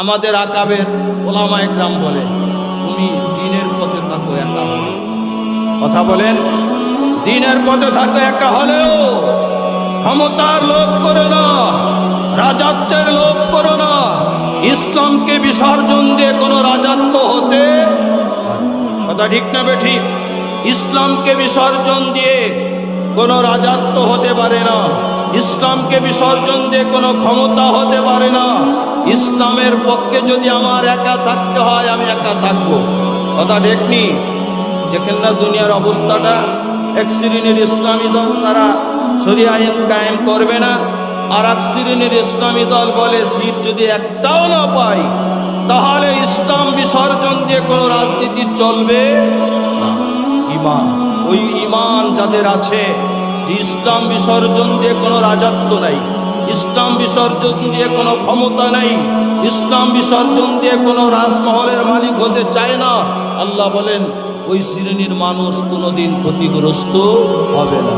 আমাদের আকাবের ওলামা একরাম বলে, তুমি দ্বীনের পথে থাকো একা হলে। কথা বলেন, দ্বীনের পথে থাকো একা হলেও ক্ষমতার লোভ করো না, রাজত্বের লোভ করো না। ইসলামকে বিসর্জন দিয়ে কোনো রাজত্ব হতে, কথা ঠিক না বেঠিক? ইসলামকে বিসর্জন দিয়ে কোনো রাজত্ব হতে পারে না, ইসলামকে বিসর্জন দিয়ে কোনো ক্ষমতা হতে পারে না। ইসলামের পক্ষে যদি আমার একা থাকতে হয়, আমি একা থাকবো। কথা ঠিক নি? যেখানে না দুনিয়ার অবস্থাটা, এক শ্রেণীর ইসলামী দল তারা শরিয়া আইন কায়েম করবে না, আর এক শ্রেণীর ইসলামী দল বলে সিট যদি একটাও না পাই তাহলে ইসলাম বিসর্জন দিয়ে কোনো রাজনীতি চলবে না। ঈমান, ওই ঈমান যাদের আছে যে ইসলাম বিসর্জন দিয়ে কোনো রাজত্ব নাই, ইসলাম বিসর্জন দিয়ে কোনো ক্ষমতা নাই, ইসলাম বিসর্জন দিয়ে কোনো রাজমহলের মালিক হতে চায় না, আল্লাহ বলেন ওই শ্রেণীর মানুষ কোনোদিন ক্ষতিগ্রস্ত হবে না।